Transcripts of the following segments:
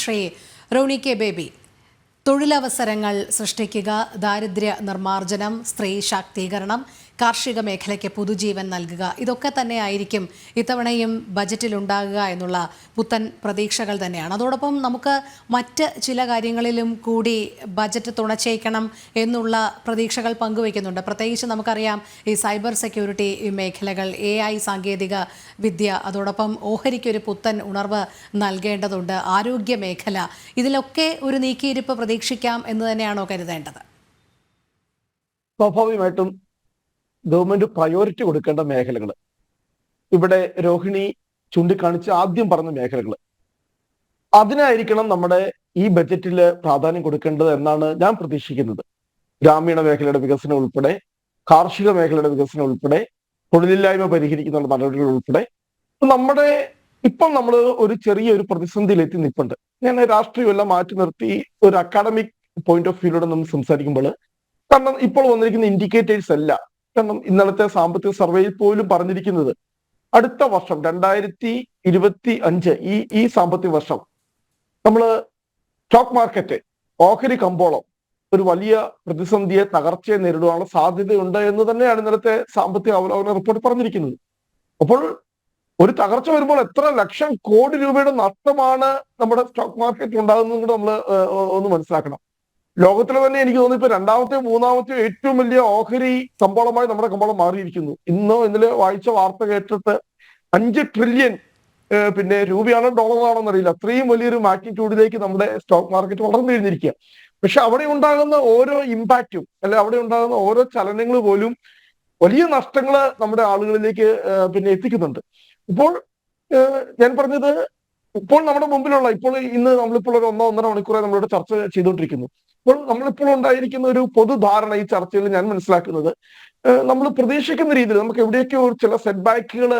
Shri Roni K baby. തൊഴിലവസരങ്ങൾ സൃഷ്ടിക്കുക, ദാരിദ്ര്യ നിർമ്മാർജ്ജനം, സ്ത്രീ ശാക്തീകരണം, കാർഷിക മേഖലയ്ക്ക് പുതുജീവൻ നൽകുക, ഇതൊക്കെ തന്നെയായിരിക്കും ഇത്തവണയും ബജറ്റിലുണ്ടാകുക എന്നുള്ള പുത്തൻ പ്രതീക്ഷകൾ തന്നെയാണ്. അതോടൊപ്പം നമുക്ക് മറ്റ് ചില കാര്യങ്ങളിലും കൂടി ബജറ്റ് തുണച്ചേക്കണം എന്നുള്ള പ്രതീക്ഷകൾ പങ്കുവയ്ക്കുന്നുണ്ട്. പ്രത്യേകിച്ച് നമുക്കറിയാം ഈ സൈബർ സെക്യൂരിറ്റി മേഖലകൾ, AI സാങ്കേതിക വിദ്യ, അതോടൊപ്പം ഓഹരിക്കൊരു പുത്തൻ ഉണർവ് നൽകേണ്ടതുണ്ട്, ആരോഗ്യ മേഖല, ഇതിലൊക്കെ ഒരു നീക്കിയിരിപ്പ് പ്രതീക്ഷിക്കാം എന്ന് തന്നെയാണോ കരുതേണ്ടത്? സ്വാഭാവികമായിട്ടും ഗവൺമെന്റ് പ്രയോറിറ്റി കൊടുക്കേണ്ട മേഖലകൾ, ഇവിടെ രോഹിണി ചൂണ്ടിക്കാണിച്ച് ആദ്യം പറഞ്ഞ മേഖലകൾ, അതിനായിരിക്കണം നമ്മുടെ ഈ ബജറ്റിൽ പ്രാധാന്യം കൊടുക്കേണ്ടത് എന്നാണ് ഞാൻ പ്രതീക്ഷിക്കുന്നത്. ഗ്രാമീണ മേഖലയുടെ വികസനം ഉൾപ്പെടെ, കാർഷിക മേഖലയുടെ വികസനം ഉൾപ്പെടെ, തൊഴിലില്ലായ്മ പരിഹരിക്കുന്ന നടപടികൾ ഉൾപ്പെടെ. നമ്മുടെ ഇപ്പം നമ്മൾ ഒരു ചെറിയൊരു പ്രതിസന്ധിയിലെത്തി നിൽപ്പുണ്ട്. ഞാൻ രാഷ്ട്രീയമെല്ലാം മാറ്റി നിർത്തി ഒരു അക്കാഡമിക് പോയിന്റ് ഓഫ് വ്യൂയിലൂടെ നമ്മൾ സംസാരിക്കുമ്പോൾ, കാരണം ഇപ്പോൾ വന്നിരിക്കുന്ന ഇൻഡിക്കേറ്റേഴ്സ് അല്ല. കാരണം ഇന്നലത്തെ സാമ്പത്തിക സർവേയിൽ പോലും പറഞ്ഞിരിക്കുന്നത് അടുത്ത വർഷം 2025 ഈ സാമ്പത്തിക വർഷം നമ്മള് സ്റ്റോക്ക് മാർക്കറ്റ്, ഓഹരി കമ്പോളം ഒരു വലിയ പ്രതിസന്ധിയെ, തകർച്ചയെ നേരിടാനുള്ള സാധ്യതയുണ്ട് എന്ന് തന്നെയാണ് ഇന്നലത്തെ സാമ്പത്തിക അവലോകന റിപ്പോർട്ട് പറഞ്ഞിരിക്കുന്നത്. അപ്പോൾ ഒരു തകർച്ച വരുമ്പോൾ എത്ര ലക്ഷം കോടി രൂപയുടെ നഷ്ടമാണ് നമ്മുടെ സ്റ്റോക്ക് മാർക്കറ്റ് ഉണ്ടാകുന്നത് കൂടെ നമ്മൾ ഒന്ന് മനസ്സിലാക്കണം. ലോകത്തിലെ തന്നെ എനിക്ക് തോന്നുന്നു ഇപ്പൊ രണ്ടാമത്തെയോ മൂന്നാമത്തെയോ ഏറ്റവും വലിയ ഓഹരി കമ്പോളമായി നമ്മുടെ കമ്പോളം മാറിയിരിക്കുന്നു. ഇന്നലെ വായിച്ച വാർത്ത കേട്ടിട്ട് 5 ട്രില്യൺ പിന്നെ രൂപയാണോ ഡോളറാണോ എന്നറിയില്ല, അത്രയും വലിയൊരു മാഗ്നിറ്റ്യൂഡിലേക്ക് നമ്മുടെ സ്റ്റോക്ക് മാർക്കറ്റ് വളർന്നു കഴിഞ്ഞിരിക്കുക. പക്ഷെ അവിടെ ഉണ്ടാകുന്ന ഓരോ ഇമ്പാക്റ്റും, അല്ലെ അവിടെ ഉണ്ടാകുന്ന ഓരോ ചലനങ്ങൾ പോലും വലിയ നഷ്ടങ്ങൾ നമ്മുടെ ആളുകളിലേക്ക് പിന്നെ എത്തിക്കുന്നുണ്ട്. ഇപ്പോൾ ഞാൻ പറഞ്ഞത്, ഇപ്പോൾ നമ്മുടെ മുമ്പിലുള്ള ഇന്ന് നമ്മളിപ്പോൾ ഒരു 1-1.5 മണിക്കൂറെ നമ്മളിവിടെ ചർച്ച ചെയ്തുകൊണ്ടിരിക്കുന്നു. അപ്പോൾ നമ്മളിപ്പോൾ ഉണ്ടായിരിക്കുന്ന ഒരു പൊതുധാരണ ഈ ചർച്ചയിൽ ഞാൻ മനസ്സിലാക്കുന്നത്, നമ്മൾ പ്രതീക്ഷിക്കുന്ന രീതിയിൽ നമുക്ക് എവിടെയൊക്കെയോ ചില സെറ്റ് ബാക്കുകൾ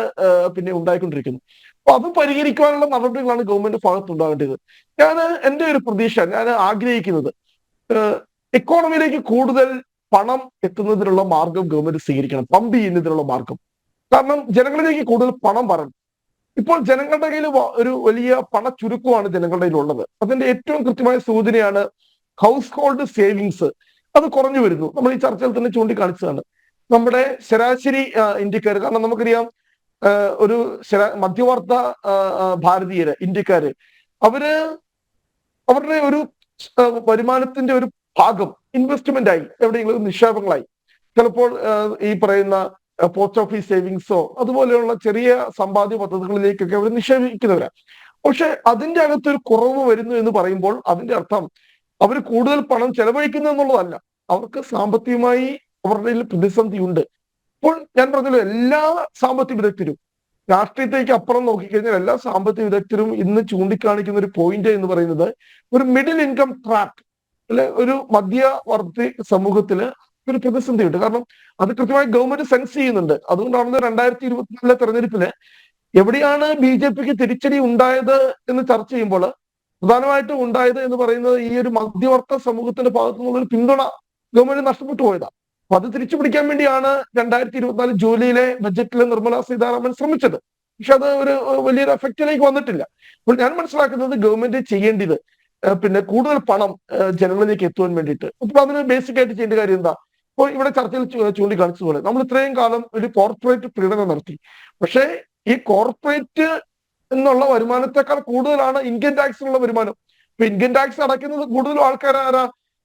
പിന്നെ ഉണ്ടായിക്കൊണ്ടിരിക്കുന്നു. അപ്പൊ അത് പരിഹരിക്കാനുള്ള നടപടികളാണ് ഗവൺമെന്റ് ഭാഗത്തുണ്ടാകേണ്ടത്. എന്റെ ഒരു പ്രതീക്ഷ, ഞാൻ ആഗ്രഹിക്കുന്നത് എക്കോണമിയിലേക്ക് കൂടുതൽ പണം എത്തുന്നതിനുള്ള മാർഗം ഗവൺമെന്റ് സ്വീകരിക്കണം, പമ്പ് ചെയ്യുന്നതിനുള്ള മാർഗം. കാരണം ജനങ്ങളിലേക്ക് കൂടുതൽ പണം വരണം. ഇപ്പോൾ ജനങ്ങളുടെ കയ്യിൽ ഒരു വലിയ പണച്ചുരുക്കമാണ് ജനങ്ങളുടെ കയ്യിൽ ഉള്ളത്. അതിന്റെ ഏറ്റവും കൃത്യമായ സൂചനയാണ് ഹൗസ് ഹോൾഡ് സേവിങ്സ്. അത് കുറഞ്ഞു വരുന്നു. നമ്മൾ ഈ ചർച്ചയിൽ തന്നെ ചൂണ്ടിക്കാണിച്ചതാണ്. നമ്മുടെ ശരാശരി ഇന്ത്യക്കാര്, കാരണം നമുക്കറിയാം ഒരു മധ്യവർത്ത ഭാരതീയര്, ഇന്ത്യക്കാര്, അവരുടെ ഒരു വരുമാനത്തിന്റെ ഒരു ഭാഗം ഇൻവെസ്റ്റ്മെന്റ് ആയി, എവിടെയെങ്കിലും നിക്ഷേപങ്ങളായി, ചിലപ്പോൾ ഈ പറയുന്ന പോസ്റ്റ് ഓഫീസ് സേവിങ്സോ അതുപോലെയുള്ള ചെറിയ സമ്പാദ്യ പദ്ധതികളിലേക്കൊക്കെ അവർ നിക്ഷേപിക്കുന്നവരാണ്. പക്ഷെ അതിന്റെ അകത്തൊരു കുറവ് വരുന്നു എന്ന് പറയുമ്പോൾ അതിന്റെ അർത്ഥം അവർ കൂടുതൽ പണം ചെലവഴിക്കുന്നു എന്നുള്ളതല്ല, അവർക്ക് സാമ്പത്തികമായി അവരുടെ പ്രതിസന്ധി ഉണ്ട്. ഇപ്പോൾ ഞാൻ പറഞ്ഞല്ലോ, എല്ലാ സാമ്പത്തിക വിദഗ്ധരും, രാഷ്ട്രീയത്തേക്ക് അപ്പുറം നോക്കിക്കഴിഞ്ഞാൽ എല്ലാ സാമ്പത്തിക വിദഗ്ധരും ഇന്ന് ചൂണ്ടിക്കാണിക്കുന്ന ഒരു പോയിന്റ് എന്ന് പറയുന്നത് ഒരു മിഡിൽ ഇൻകം ട്രാപ്പ്, അല്ലെ, ഒരു മധ്യവർത്തി സമൂഹത്തില് ഒരു പ്രതിസന്ധിയുണ്ട്. കാരണം അത് കൃത്യമായി ഗവൺമെന്റ് സെൻസ് ചെയ്യുന്നുണ്ട്. അതുകൊണ്ടാണ് 2024 തെരഞ്ഞെടുപ്പില് എവിടെയാണ് BJPക്ക് തിരിച്ചടി ഉണ്ടായത് എന്ന് ചർച്ച ചെയ്യുമ്പോൾ പ്രധാനമായിട്ടും ഉണ്ടായത് എന്ന് പറയുന്നത് ഈ ഒരു മധ്യവർത്ത സമൂഹത്തിന്റെ ഭാഗത്തു നിന്നുള്ള പിന്തുണ ഗവൺമെന്റ് നഷ്ടപ്പെട്ടു പോയതാണ്. അപ്പൊ അത് തിരിച്ചു പിടിക്കാൻ വേണ്ടിയാണ് 2024 ജൂലൈയിലെ ബജറ്റിൽ നിർമ്മലാ സീതാരാമൻ ശ്രമിച്ചത്. പക്ഷെ അത് ഒരു വലിയൊരു എഫക്റ്റിലേക്ക് വന്നിട്ടില്ല. അപ്പോൾ ഞാൻ മനസ്സിലാക്കുന്നത് ഗവൺമെന്റ് ചെയ്യേണ്ടത് പിന്നെ കൂടുതൽ പണം ജനങ്ങളിലേക്ക് എത്തുവാൻ വേണ്ടിയിട്ട്. അപ്പോൾ അതിന് ബേസിക് ആയിട്ട് ചെയ്യേണ്ട കാര്യം എന്താ? ഇപ്പോൾ ഇവിടെ ചർച്ചയിൽ ചൂണ്ടിക്കാണിച്ചതുപോലെ നമ്മൾ ഇത്രയും കാലം ഒരു കോർപ്പറേറ്റ് പീഡനം നടത്തി. പക്ഷേ ഈ കോർപ്പറേറ്റ് എന്നുള്ള വരുമാനത്തെക്കാൾ കൂടുതലാണ് ഇൻകം ടാക്സിനുള്ള വരുമാനം. ഇപ്പൊ ഇൻകം ടാക്സ് അടയ്ക്കുന്നത് കൂടുതലും ആൾക്കാരാരാ?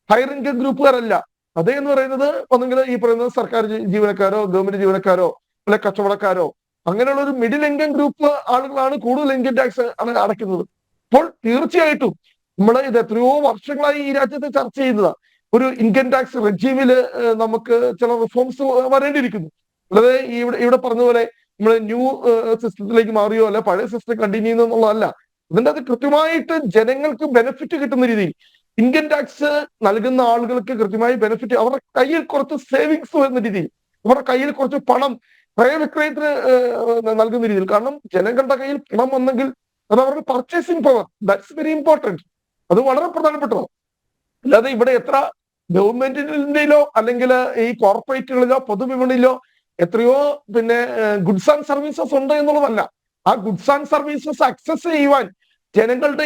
Higher income ഗ്രൂപ്പുകാരല്ല. അതേ എന്ന് പറയുന്നത് ഒന്നെങ്കിൽ ഈ പറയുന്നത് സർക്കാർ ജീവനക്കാരോ, ഗവൺമെന്റ് ജീവനക്കാരോ, അല്ലെ കച്ചവടക്കാരോ, അങ്ങനെയുള്ള ഒരു മിഡിൽ ഇൻകം ഗ്രൂപ്പ് ആളുകളാണ് കൂടുതൽ ഇൻകം ടാക്സ് അടയ്ക്കുന്നത്. അപ്പോൾ തീർച്ചയായിട്ടും നമ്മൾ ഇത് എത്രയോ വർഷങ്ങളായി ഈ രാജ്യത്ത് ചർച്ച ചെയ്യുന്നതാണ്. ഒരു ഇൻകം ടാക്സ് റെജീമില് നമുക്ക് ചില റിഫോംസ് വരേണ്ടിയിരിക്കുന്നു. അല്ലാതെ ഇവിടെ പറഞ്ഞ പോലെ നമ്മൾ ന്യൂ സിസ്റ്റത്തിലേക്ക് മാറിയോ അല്ലെ പഴയ സിസ്റ്റം കണ്ടിന്യൂ ചെയ്യുന്നു എന്നുള്ളതല്ല. അതിന്റെ അത് കൃത്യമായിട്ട് ജനങ്ങൾക്ക് ബെനിഫിറ്റ് കിട്ടുന്ന രീതിയിൽ ഇൻകം ടാക്സ് നൽകുന്ന ആളുകൾക്ക് കൃത്യമായി ബെനിഫിറ്റ്, അവരുടെ കയ്യിൽ കുറച്ച് സേവിങ്സ് വരുന്ന രീതിയിൽ, അവരുടെ കയ്യിൽ കുറച്ച് പണം ക്രയവിക്രയത്തിന് നൽകുന്ന രീതിയിൽ. കാരണം ജനങ്ങളുടെ കയ്യിൽ പണം വന്നെങ്കിൽ അത് അവരുടെ purchasing power, that's very important. അത് വളരെ പ്രധാനപ്പെട്ടതാണ്. അല്ലാതെ ഇവിടെ എത്ര ഗവൺമെന്റിന്റെയിലോ അല്ലെങ്കിൽ ഈ കോർപ്പറേറ്റുകളിലോ പൊതുവിപണിയിലോ എത്രയോ പിന്നെ ഗുഡ്സ് ആൻഡ് സർവീസസ് ഉണ്ട് എന്നുള്ളതല്ല. ആ ഗുഡ്സ് ആൻഡ് സർവീസസ് അക്സസ് ചെയ്യുവാൻ ജനങ്ങളുടെ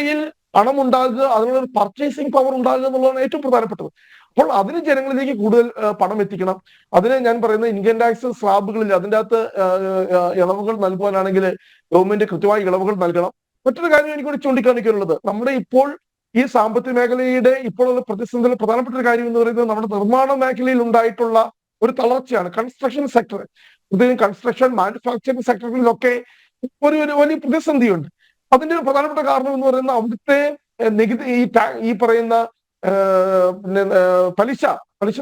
പണം ഉണ്ടാകുക, അതിനുള്ള ഒരു പർച്ചേസിംഗ് പവർ ഉണ്ടാകുക എന്നുള്ളതാണ് ഏറ്റവും പ്രധാനപ്പെട്ടത്. അപ്പോൾ അതിന് ജനങ്ങളിലേക്ക് കൂടുതൽ പണം എത്തിക്കണം. അതിന് ഞാൻ പറയുന്ന ഇൻകം ടാക്സ് സ്ലാബുകളിൽ അതിൻ്റെ അകത്ത് ഇളവുകൾ നൽകുവാനാണെങ്കിൽ ഗവൺമെന്റ് കൃത്യമായി ഇളവുകൾ നൽകണം. മറ്റൊരു കാര്യം എനിക്കൂടി ചൂണ്ടിക്കാണിക്കാനുള്ളത്, നമ്മുടെ ഇപ്പോൾ ഈ സാമ്പത്തിക മേഖലയുടെ ഇപ്പോഴുള്ള പ്രതിസന്ധിയിൽ പ്രധാനപ്പെട്ട ഒരു കാര്യം എന്ന് പറയുന്നത് നമ്മുടെ നിർമ്മാണ മേഖലയിൽ ഉണ്ടായിട്ടുള്ള ഒരു തളർച്ചയാണ്. കൺസ്ട്രക്ഷൻ സെക്ടർ, പ്രത്യേകിച്ച് കൺസ്ട്രക്ഷൻ മാനുഫാക്ചറിംഗ് സെക്ടറുകളിലൊക്കെ ഒരു ഒരു വലിയ പ്രതിസന്ധിയുണ്ട്. അതിന്റെ ഒരു പ്രധാനപ്പെട്ട കാരണം എന്ന് പറയുന്നത് അവിടുത്തെ നികുതി ഈ പറയുന്ന പിന്നെ പലിശ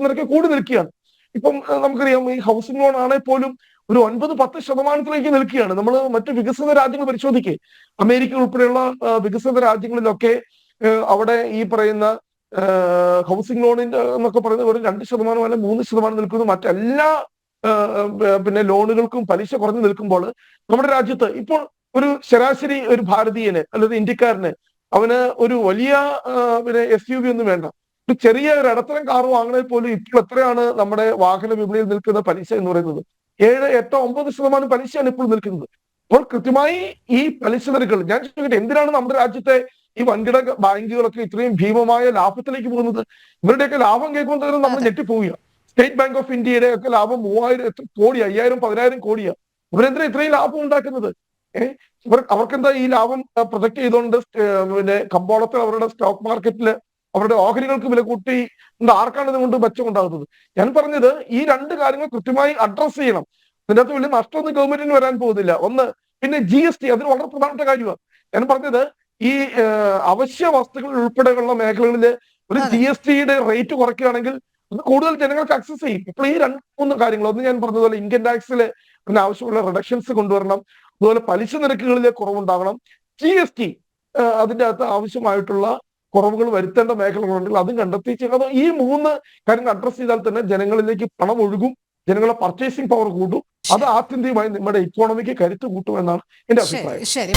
നിരക്ക് കൂടി നിൽക്കുകയാണ്. ഇപ്പം നമുക്കറിയാം ഈ ഹൗസിംഗ് ലോൺ ആണെങ്കിൽ പോലും ഒരു 9-10% നിൽക്കുകയാണ്. നമ്മൾ മറ്റു വികസിത രാജ്യങ്ങൾ പരിശോധിക്കേ, അമേരിക്ക ഉൾപ്പെടെയുള്ള വികസിത രാജ്യങ്ങളിലൊക്കെ അവിടെ ഈ പറയുന്ന ഹൗസിംഗ് ലോണിന്റെ എന്നൊക്കെ പറയുന്നത് ഒരു 2% അല്ലെങ്കിൽ 3% നിൽക്കുന്നു. മറ്റെല്ലാ പിന്നെ ലോണുകൾക്കും പലിശ കുറഞ്ഞു നിൽക്കുമ്പോൾ നമ്മുടെ രാജ്യത്ത് ഇപ്പോൾ ഒരു ശരാശരി ഒരു ഭാരതീയന് അല്ലെങ്കിൽ ഇന്ത്യക്കാരന് അവന് ഒരു വലിയ പിന്നെ SUV ഒന്നും വേണ്ട, ഒരു ചെറിയ ഒരു ഇടത്തരം കാർ വാങ്ങണേ പോലും ഇപ്പോൾ എത്രയാണ് നമ്മുടെ വാഹന വിപണിയിൽ നിൽക്കുന്ന പലിശ എന്ന് പറയുന്നത്? 7, 8, 9% പലിശയാണ് ഇപ്പോൾ നിൽക്കുന്നത്. അപ്പോൾ കൃത്യമായി ഈ പലിശ നിരക്കുകൾ, ഞാൻ ചോദിക്കട്ടെ, എന്തിനാണ് നമ്മുടെ രാജ്യത്തെ ഈ വൻകിട ബാങ്കുകളൊക്കെ ഇത്രയും ഭീമമായ ലാഭത്തിലേക്ക് പോകുന്നത്? ഇവരുടെയൊക്കെ ലാഭം കേൾക്കുമ്പോൾ തന്നെ നമ്മൾ ഞെട്ടിപ്പോവുക. സ്റ്റേറ്റ് ബാങ്ക് ഓഫ് ഇന്ത്യയുടെ ഒക്കെ ലാഭം 3000 കോടി, 5000, 10000 കോടിയാണ്. ഇവരെന്തിനാ ഇത്രയും ലാഭം ഉണ്ടാക്കുന്നത്? അവർക്കെന്താ ഈ ലാഭം പ്രൊജക്ട് ചെയ്തുകൊണ്ട് പിന്നെ കമ്പോളത്തിൽ അവരുടെ സ്റ്റോക്ക് മാർക്കറ്റിൽ അവരുടെ ഓഹരികൾക്ക് വില കൂട്ടി ആർക്കാണ് ഇതുകൊണ്ട് മെച്ചം ഉണ്ടാകുന്നത്? ഞാൻ പറഞ്ഞത് ഈ രണ്ട് കാര്യങ്ങൾ കൃത്യമായി അഡ്രസ് ചെയ്യണം. ഇതിൻ്റെ അകത്ത് വലിയ നഷ്ടമൊന്നും ഗവൺമെന്റിന് വരാൻ പോകുന്നില്ല. ഒന്ന്, പിന്നെ GST, അതിന് വളരെ പ്രധാനപ്പെട്ട കാര്യമാണ്. ഞാൻ പറഞ്ഞത് ഈ അവശ്യ വസ്തുക്കൾ ഉൾപ്പെടെയുള്ള മേഖലകളിൽ ഒരു GSTയുടെ റേറ്റ് കുറയ്ക്കുകയാണെങ്കിൽ അത് കൂടുതൽ ജനങ്ങൾക്ക് ആക്സസ് ചെയ്യും. ഇപ്പോൾ ഈ 2-3 കാര്യങ്ങൾ, ഒന്ന് ഞാൻ പറഞ്ഞതുപോലെ ഇൻകം ടാക്സിൽ ആവശ്യമുള്ള റിഡക്ഷൻസ് കൊണ്ടുവരണം, അതുപോലെ പലിശ നിരക്കുകളിലെ കുറവുണ്ടാകണം, GST അതിൻ്റെ അകത്ത് ആവശ്യമായിട്ടുള്ള കുറവുകൾ വരുത്തേണ്ട മേഖലകളുണ്ടെങ്കിൽ അതും കണ്ടെത്തി ചെയ്യുന്നത്. ഈ 3 കാര്യങ്ങൾ അഡ്രസ് ചെയ്താൽ തന്നെ ജനങ്ങളിലേക്ക് പണം ഒഴുകും, ജനങ്ങളുടെ പർച്ചേസിംഗ് പവർ കൂടും. അത് ആത്യന്തികമായി നമ്മുടെ ഇക്കോണമിക്ക് കരുത്ത് കൂട്ടുമെന്നാണ് എന്റെ അഭിപ്രായം. ശരി.